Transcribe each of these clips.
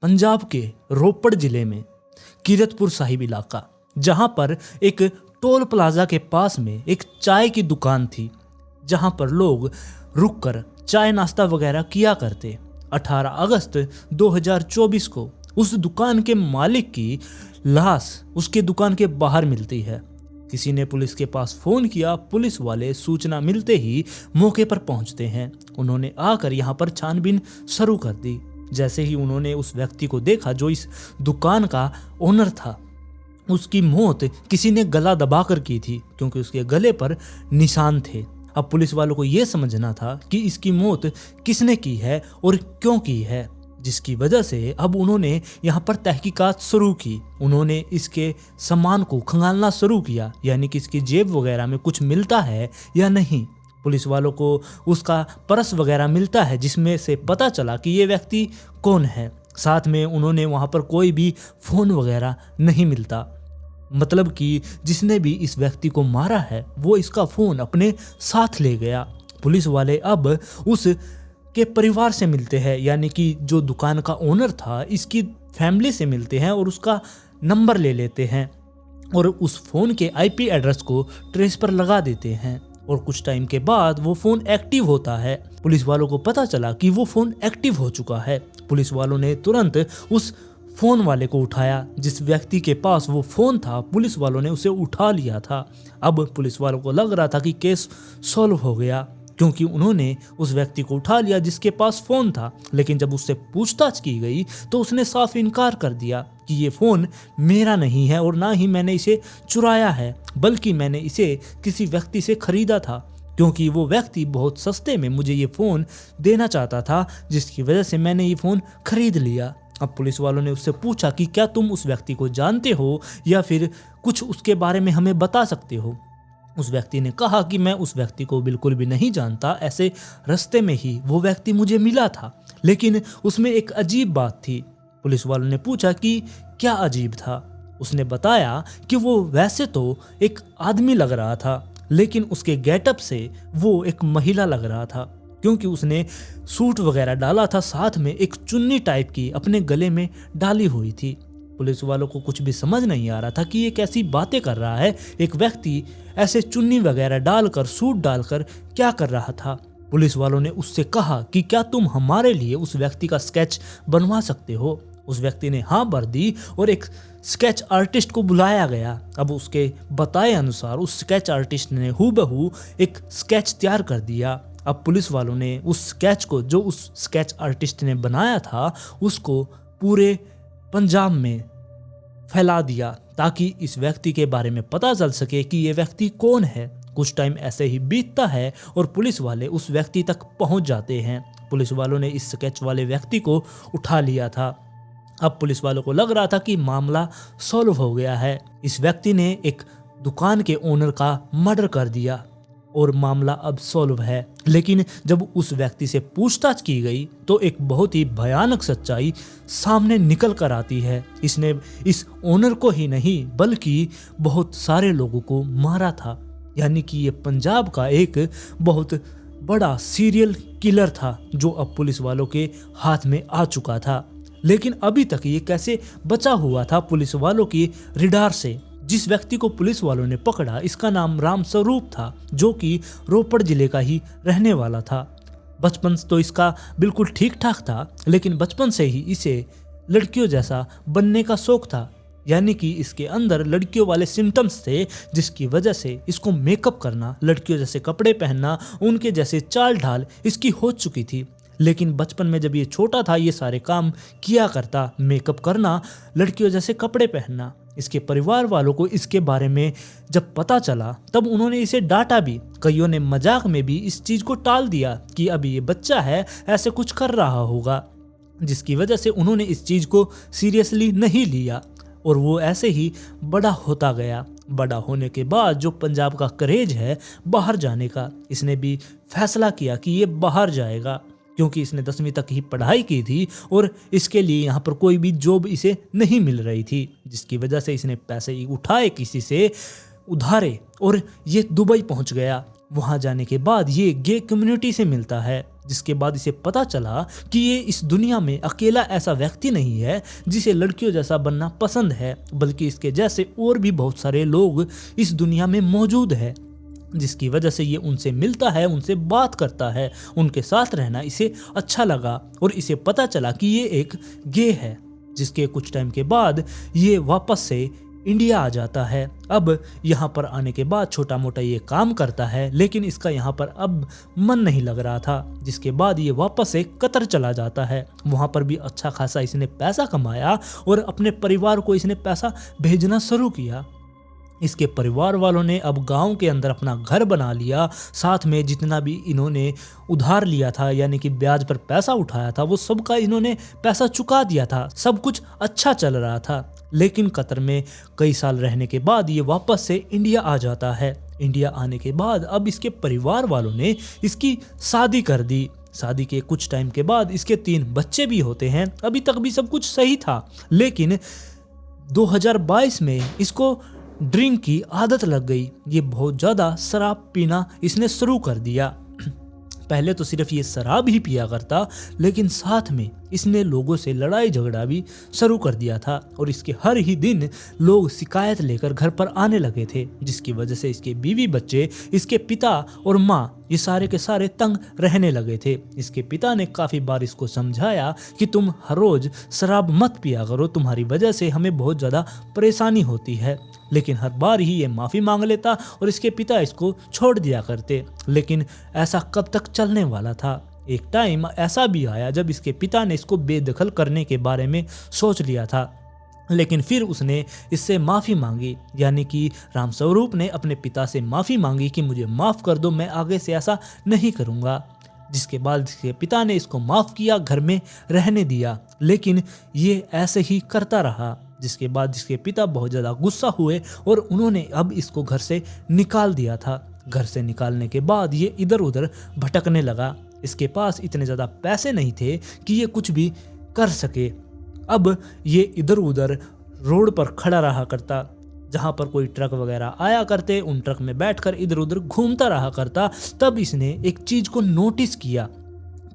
पंजाब के रोपड़ जिले में कीरतपुर साहिब इलाका, जहां पर एक टोल प्लाजा के पास में एक चाय की दुकान थी, जहां पर लोग रुककर चाय नाश्ता वगैरह किया करते। 18 अगस्त 2024 को उस दुकान के मालिक की लाश उसके दुकान के बाहर मिलती है। किसी ने पुलिस के पास फोन किया। पुलिस वाले सूचना मिलते ही मौके पर पहुंचते हैं। उन्होंने आकर यहां पर छानबीन शुरू कर दी। जैसे ही उन्होंने उस व्यक्ति को देखा जो इस दुकान का ओनर था, उसकी मौत किसी ने गला दबाकर की थी, क्योंकि उसके गले पर निशान थे। अब पुलिस वालों को यह समझना था कि इसकी मौत किसने की है और क्यों की है, जिसकी वजह से अब उन्होंने यहाँ पर तहकीकात शुरू की। उन्होंने इसके सामान को खंगालना शुरू किया, यानी कि इसकी जेब वगैरह में कुछ मिलता है या नहीं। पुलिस वालों को उसका पर्स वगैरह मिलता है, जिसमें से पता चला कि ये व्यक्ति कौन है। साथ में उन्होंने वहाँ पर कोई भी फ़ोन वगैरह नहीं मिलता, मतलब कि जिसने भी इस व्यक्ति को मारा है वो इसका फ़ोन अपने साथ ले गया। पुलिस वाले अब उस के परिवार से मिलते हैं, यानी कि जो दुकान का ओनर था इसकी फैमिली से मिलते हैं और उसका नंबर ले लेते हैं और उस फ़ोन के आईपी एड्रेस को ट्रेस पर लगा देते हैं। और कुछ टाइम के बाद वो फ़ोन एक्टिव होता है। पुलिस वालों को पता चला कि वो फ़ोन एक्टिव हो चुका है। पुलिस वालों ने तुरंत उस फ़ोन वाले को उठाया। जिस व्यक्ति के पास वो फ़ोन था, पुलिस वालों ने उसे उठा लिया था। अब पुलिस वालों को लग रहा था कि केस सॉल्व हो गया, क्योंकि उन्होंने उस व्यक्ति को उठा लिया जिसके पास फ़ोन था। लेकिन जब उससे पूछताछ की गई तो उसने साफ इनकार कर दिया कि ये फ़ोन मेरा नहीं है और ना ही मैंने इसे चुराया है, बल्कि मैंने इसे किसी व्यक्ति से ख़रीदा था, क्योंकि वो व्यक्ति बहुत सस्ते में मुझे ये फ़ोन देना चाहता था, जिसकी वजह से मैंने ये फ़ोन ख़रीद लिया। अब पुलिस वालों ने उससे पूछा कि क्या तुम उस व्यक्ति को जानते हो या फिर कुछ उसके बारे में हमें बता सकते हो। उस व्यक्ति ने कहा कि मैं उस व्यक्ति को बिल्कुल भी नहीं जानता, ऐसे रास्ते में ही वो व्यक्ति मुझे मिला था, लेकिन उसमें एक अजीब बात थी। पुलिस वालों ने पूछा कि क्या अजीब था। उसने बताया कि वो वैसे तो एक आदमी लग रहा था, लेकिन उसके गेटअप से वो एक महिला लग रहा था, क्योंकि उसने सूट वगैरह डाला था, साथ में एक चुन्नी टाइप की अपने गले में डाली हुई थी। पुलिस वालों को कुछ भी समझ नहीं आ रहा था कि ये कैसी बातें कर रहा है। एक व्यक्ति ऐसे चुन्नी वगैरह डालकर, सूट डालकर क्या कर रहा था। पुलिस वालों ने उससे कहा कि क्या तुम हमारे लिए उस व्यक्ति का स्केच बनवा सकते हो। उस व्यक्ति ने हाँ भर दी और एक स्केच आर्टिस्ट को बुलाया गया। अब उसके बताए अनुसार उस स्केच आर्टिस्ट ने हूबहू एक स्केच तैयार कर दिया। अब पुलिस वालों ने उस स्केच को, जो उस स्केच आर्टिस्ट ने बनाया था, उसको पूरे पंजाब में फैला दिया, ताकि इस व्यक्ति के बारे में पता चल सके कि ये व्यक्ति कौन है। कुछ टाइम ऐसे ही बीतता है और पुलिस वाले उस व्यक्ति तक पहुंच जाते हैं। पुलिस वालों ने इस स्केच वाले व्यक्ति को उठा लिया था। अब पुलिस वालों को लग रहा था कि मामला सॉल्व हो गया है। इस व्यक्ति ने एक दुकान के ओनर का मर्डर कर दिया और मामला अब सॉल्व है। लेकिन जब उस व्यक्ति से पूछताछ की गई तो एक बहुत ही भयानक सच्चाई सामने निकल कर आती है। इसने इस ओनर को ही नहीं बल्कि बहुत सारे लोगों को मारा था, यानी कि ये पंजाब का एक बहुत बड़ा सीरियल किलर था, जो अब पुलिस वालों के हाथ में आ चुका था। लेकिन अभी तक ये कैसे बचा हुआ था पुलिस वालों की रिडार से। जिस व्यक्ति को पुलिस वालों ने पकड़ा, इसका नाम राम स्वरूप था, जो कि रोपड़ जिले का ही रहने वाला था। बचपन तो इसका बिल्कुल ठीक ठाक था, लेकिन बचपन से ही इसे लड़कियों जैसा बनने का शौक था, यानी कि इसके अंदर लड़कियों वाले सिम्टम्स थे, जिसकी वजह से इसको मेकअप करना, लड़कियों जैसे कपड़े पहनना, उनके जैसे चाल ढाल इसकी हो चुकी थी। लेकिन बचपन में जब ये छोटा था, ये सारे काम किया करता, मेकअप करना, लड़कियों जैसे कपड़े पहनना। इसके परिवार वालों को इसके बारे में जब पता चला तब उन्होंने इसे डांटा भी। कईयों ने मजाक में भी इस चीज़ को टाल दिया कि अभी ये बच्चा है, ऐसे कुछ कर रहा होगा, जिसकी वजह से उन्होंने इस चीज़ को सीरियसली नहीं लिया और वो ऐसे ही बड़ा होता गया। बड़ा होने के बाद जो पंजाब का क्रेज है बाहर जाने का, इसने भी फैसला किया कि ये बाहर जाएगा, क्योंकि इसने 10वीं तक ही पढ़ाई की थी और इसके लिए यहाँ पर कोई भी जॉब इसे नहीं मिल रही थी, जिसकी वजह से इसने पैसे उठाए किसी से उधारे और ये दुबई पहुँच गया। वहाँ जाने के बाद ये गे कम्युनिटी से मिलता है। जिसके बाद इसे पता चला कि ये इस दुनिया में अकेला ऐसा व्यक्ति नहीं है जिसे लड़कियों जैसा बनना पसंद है, बल्कि इसके जैसे और भी बहुत सारे लोग इस दुनिया में मौजूद है, जिसकी वजह से ये उनसे मिलता है, उनसे बात करता है। उनके साथ रहना इसे अच्छा लगा और इसे पता चला कि ये एक गे है, जिसके कुछ टाइम के बाद ये वापस से इंडिया आ जाता है। अब यहाँ पर आने के बाद छोटा मोटा ये काम करता है, लेकिन इसका यहाँ पर अब मन नहीं लग रहा था, जिसके बाद ये वापस से कतर चला जाता है। वहाँ पर भी अच्छा खासा इसने पैसा कमाया और अपने परिवार को इसने पैसा भेजना शुरू किया। इसके परिवार वालों ने अब गांव के अंदर अपना घर बना लिया, साथ में जितना भी इन्होंने उधार लिया था यानी कि ब्याज पर पैसा उठाया था वो सब का इन्होंने पैसा चुका दिया था। सब कुछ अच्छा चल रहा था, लेकिन कतर में कई साल रहने के बाद ये वापस से इंडिया आ जाता है। इंडिया आने के बाद अब इसके परिवार वालों ने इसकी शादी कर दी। शादी के कुछ टाइम के बाद इसके 3 बच्चे भी होते हैं। अभी तक भी सब कुछ सही था, लेकिन 2022 में इसको ड्रिंक की आदत लग गई। ये बहुत ज़्यादा शराब पीना इसने शुरू कर दिया। पहले तो सिर्फ ये शराब ही पिया करता, लेकिन साथ में इसने लोगों से लड़ाई झगड़ा भी शुरू कर दिया था और इसके हर ही दिन लोग शिकायत लेकर घर पर आने लगे थे, जिसकी वजह से इसके बीवी बच्चे, इसके पिता और माँ ये सारे के सारे तंग रहने लगे थे। इसके पिता ने काफ़ी बार इसको समझाया कि तुम हर रोज़ शराब मत पिया करो, तुम्हारी वजह से हमें बहुत ज़्यादा परेशानी होती है, लेकिन हर बार ही ये माफ़ी मांग लेता और इसके पिता इसको छोड़ दिया करते। लेकिन ऐसा कब तक चलने वाला था? एक टाइम ऐसा भी आया जब इसके पिता ने इसको बेदखल करने के बारे में सोच लिया था, लेकिन फिर उसने इससे माफ़ी मांगी, यानी कि रामस्वरूप ने अपने पिता से माफ़ी मांगी कि मुझे माफ़ कर दो, मैं आगे से ऐसा नहीं करूँगा। जिसके बाद इसके पिता ने इसको माफ़ किया, घर में रहने दिया, लेकिन ये ऐसे ही करता रहा। जिसके बाद इसके पिता बहुत ज़्यादा गुस्सा हुए और उन्होंने अब इसको घर से निकाल दिया था। घर से निकालने के बाद ये इधर उधर भटकने लगा। इसके पास इतने ज़्यादा पैसे नहीं थे कि ये कुछ भी कर सके। अब ये इधर उधर रोड पर खड़ा रहा करता, जहाँ पर कोई ट्रक वगैरह आया करते उन ट्रक में बैठकर इधर उधर घूमता रहा करता। तब इसने एक चीज़ को नोटिस किया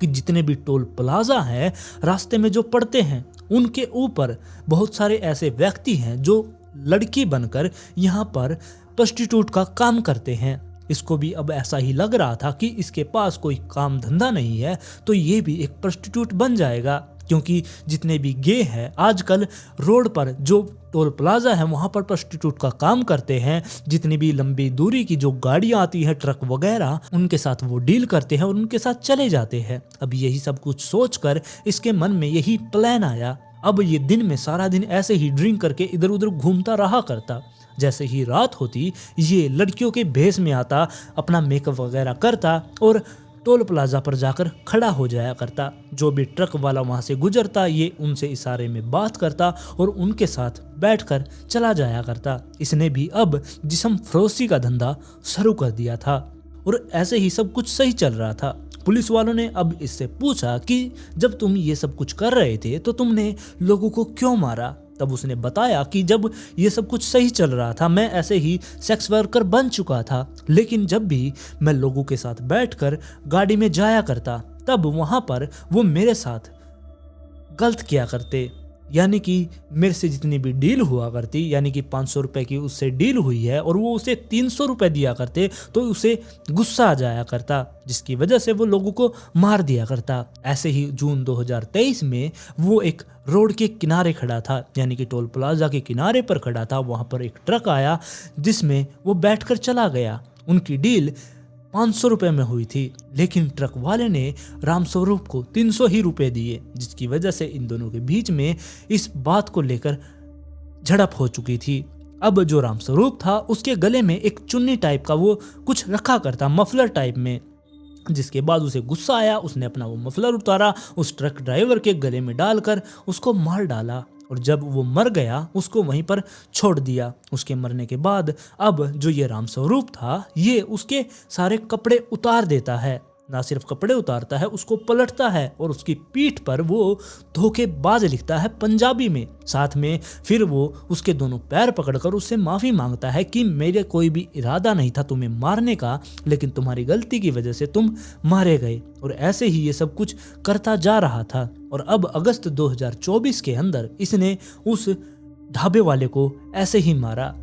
कि जितने भी टोल प्लाजा हैं रास्ते में जो पड़ते हैं उनके ऊपर बहुत सारे ऐसे व्यक्ति हैं जो लड़की बनकर यहाँ पर प्रोस्टिट्यूट का काम करते हैं। इसको भी अब ऐसा ही लग रहा था कि इसके पास कोई काम धंधा नहीं है तो ये भी एक प्रोस्टिट्यूट बन जाएगा, क्योंकि जितने भी गे हैं आजकल रोड पर जो टोल प्लाजा है वहाँ पर प्रोस्टिट्यूट का काम करते हैं। जितनी भी लंबी दूरी की जो गाड़ियाँ आती हैं, ट्रक वगैरह, उनके साथ वो डील करते हैं और उनके साथ चले जाते हैं। अब यही सब कुछ सोचकर इसके मन में यही प्लान आया। अब ये दिन में सारा दिन ऐसे ही ड्रिंक करके इधर उधर घूमता रहा करता। जैसे ही रात होती ये लड़कियों के भेष में आता, अपना मेकअप वगैरह करता और टोल प्लाजा पर जाकर खड़ा हो जाया करता। जो भी ट्रक वाला वहाँ से गुजरता ये उनसे इशारे में बात करता और उनके साथ बैठकर चला जाया करता। इसने भी अब जिस्म फरोशी का धंधा शुरू कर दिया था और ऐसे ही सब कुछ सही चल रहा था। पुलिस वालों ने अब इससे पूछा कि जब तुम ये सब कुछ कर रहे थे तो तुमने लोगों को क्यों मारा? तब उसने बताया कि जब ये सब कुछ सही चल रहा था मैं ऐसे ही सेक्स वर्कर बन चुका था, लेकिन जब भी मैं लोगों के साथ बैठकर गाड़ी में जाया करता तब वहाँ पर वो मेरे साथ गलत किया करते, यानी कि मेरे से जितनी भी डील हुआ करती, यानी कि 500 रुपये की उससे डील हुई है और वो उसे 300 रुपये दिया करते तो उसे गुस्सा आ जाया करता, जिसकी वजह से वो लोगों को मार दिया करता। ऐसे ही जून 2023 में वो एक रोड के किनारे खड़ा था, यानी कि टोल प्लाजा के किनारे पर खड़ा था। वहाँ पर एक ट्रक आया जिसमें वो बैठकर चला गया। उनकी डील 500 रुपये में हुई थी, लेकिन ट्रक वाले ने रामस्वरूप को 300 ही रुपये दिए, जिसकी वजह से इन दोनों के बीच में इस बात को लेकर झड़प हो चुकी थी। अब जो रामस्वरूप था उसके गले में एक चुन्नी टाइप का वो कुछ रखा करता, मफलर टाइप में, जिसके बाद उसे गुस्सा आया। उसने अपना वो मफलर उतारा, उस ट्रक ड्राइवर के गले में डालकर उसको मार डाला और जब वो मर गया उसको वहीं पर छोड़ दिया। उसके मरने के बाद अब जो ये रामस्वरूप था ये उसके सारे कपड़े उतार देता है, ना सिर्फ कपड़े उतारता है, उसको पलटता है और उसकी पीठ पर वो धोखेबाज लिखता है पंजाबी में। साथ में फिर वो उसके दोनों पैर पकड़कर उससे माफ़ी मांगता है कि मेरे कोई भी इरादा नहीं था तुम्हें मारने का, लेकिन तुम्हारी गलती की वजह से तुम मारे गए। और ऐसे ही ये सब कुछ करता जा रहा था। और अब अगस्त 2024 के अंदर इसने उस ढाबे वाले को ऐसे ही मारा।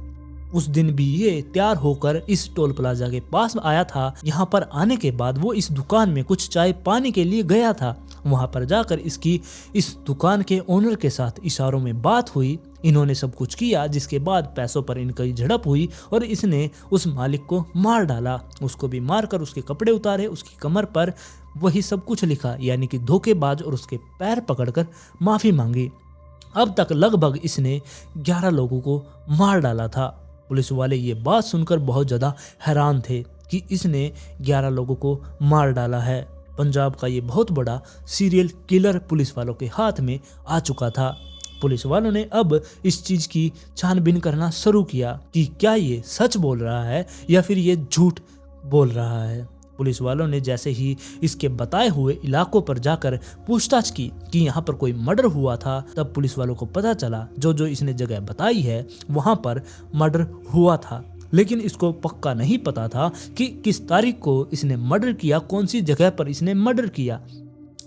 उस दिन भी ये तैयार होकर इस टोल प्लाजा के पास आया था। यहाँ पर आने के बाद वो इस दुकान में कुछ चाय पाने के लिए गया था। वहाँ पर जाकर इसकी इस दुकान के ओनर के साथ इशारों में बात हुई। इन्होंने सब कुछ किया, जिसके बाद पैसों पर इनकी झड़प हुई और इसने उस मालिक को मार डाला। उसको भी मारकर उसके कपड़े उतारे, उसकी कमर पर वही सब कुछ लिखा, यानी कि धोखेबाज, और उसके पैर पकड़कर माफ़ी मांगी। अब तक लगभग इसने 11 लोगों को मार डाला था। पुलिस वाले ये बात सुनकर बहुत ज़्यादा हैरान थे कि इसने 11 लोगों को मार डाला है। पंजाब का ये बहुत बड़ा सीरियल किलर पुलिस वालों के हाथ में आ चुका था। पुलिस वालों ने अब इस चीज़ की छानबीन करना शुरू किया कि क्या ये सच बोल रहा है या फिर ये झूठ बोल रहा है। पुलिस वालों ने जैसे ही इसके बताए हुए इलाकों पर जाकर पूछताछ की कि यहाँ पर कोई मर्डर हुआ था, तब पुलिस वालों को पता चला जो इसने जगह बताई है वहाँ पर मर्डर हुआ था। लेकिन इसको पक्का नहीं पता था कि किस तारीख को इसने मर्डर किया, कौन सी जगह पर इसने मर्डर किया,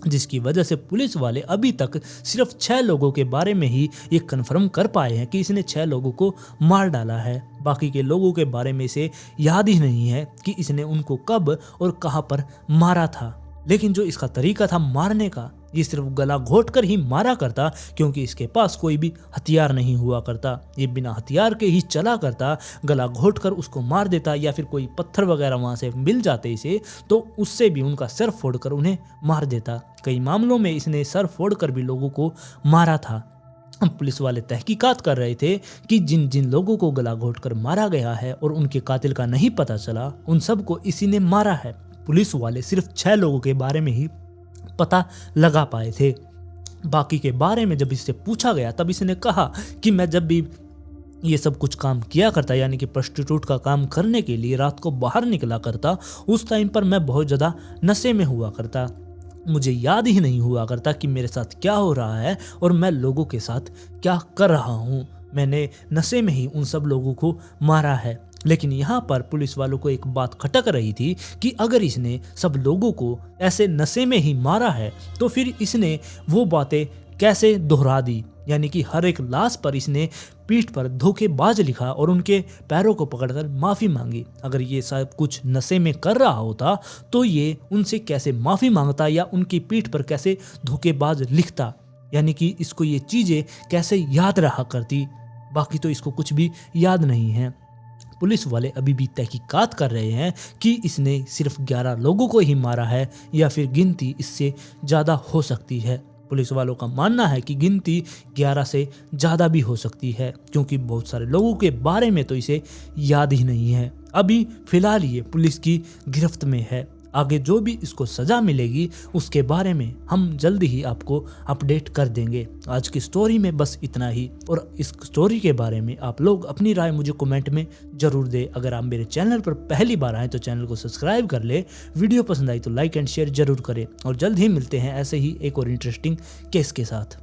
जिसकी वजह से पुलिस वाले अभी तक सिर्फ 6 लोगों के बारे में ही ये कन्फर्म कर पाए हैं कि इसने 6 लोगों को मार डाला है। बाकी के लोगों के बारे में इसे याद ही नहीं है कि इसने उनको कब और कहां पर मारा था। लेकिन जो इसका तरीका था मारने का, ये सिर्फ गला घोट कर ही मारा करता, क्योंकि इसके पास कोई भी हथियार नहीं हुआ करता। ये बिना हथियार के ही चला करता, गला घोट कर उसको मार देता, या फिर कोई पत्थर वगैरह वहाँ से मिल जाते इसे तो उससे भी उनका सर फोड़कर उन्हें मार देता। कई मामलों में इसने सर फोड़कर भी लोगों को मारा था। पुलिस वाले तहकीकात कर रहे थे कि जिन जिन लोगों को गला घोटकर मारा गया है और उनके कातिल का नहीं पता चला, उन सबको इसी ने मारा है। पुलिस वाले सिर्फ 6 लोगों के बारे में ही पता लगा पाए थे। बाकी के बारे में जब इससे पूछा गया तब इसने कहा कि मैं जब भी ये सब कुछ काम किया करता, यानी कि प्रोस्टिट्यूट का काम करने के लिए रात को बाहर निकला करता, उस टाइम पर मैं बहुत ज़्यादा नशे में हुआ करता। मुझे याद ही नहीं हुआ करता कि मेरे साथ क्या हो रहा है और मैं लोगों के साथ क्या कर रहा हूँ। मैंने नशे में ही उन सब लोगों को मारा है। लेकिन यहाँ पर पुलिस वालों को एक बात खटक रही थी कि अगर इसने सब लोगों को ऐसे नशे में ही मारा है तो फिर इसने वो बातें कैसे दोहरा दी, यानी कि हर एक लाश पर इसने पीठ पर धोखेबाज लिखा और उनके पैरों को पकड़कर माफ़ी मांगी। अगर ये सब कुछ नशे में कर रहा होता तो ये उनसे कैसे माफ़ी मांगता या उनकी पीठ पर कैसे धोखेबाज लिखता, यानी कि इसको ये चीज़ें कैसे याद रहा करती। बाकी तो इसको कुछ भी याद नहीं है। पुलिस वाले अभी भी तहकीकात कर रहे हैं कि इसने सिर्फ 11 लोगों को ही मारा है या फिर गिनती इससे ज़्यादा हो सकती है। पुलिस वालों का मानना है कि गिनती 11 से ज़्यादा भी हो सकती है, क्योंकि बहुत सारे लोगों के बारे में तो इसे याद ही नहीं है। अभी फ़िलहाल ये पुलिस की गिरफ्त में है। आगे जो भी इसको सज़ा मिलेगी उसके बारे में हम जल्दी ही आपको अपडेट कर देंगे। आज की स्टोरी में बस इतना ही, और इस स्टोरी के बारे में आप लोग अपनी राय मुझे कमेंट में ज़रूर दें। अगर आप मेरे चैनल पर पहली बार आएँ तो चैनल को सब्सक्राइब कर ले, वीडियो पसंद आई तो लाइक एंड शेयर ज़रूर करें, और जल्द ही मिलते हैं ऐसे ही एक और इंटरेस्टिंग केस के साथ।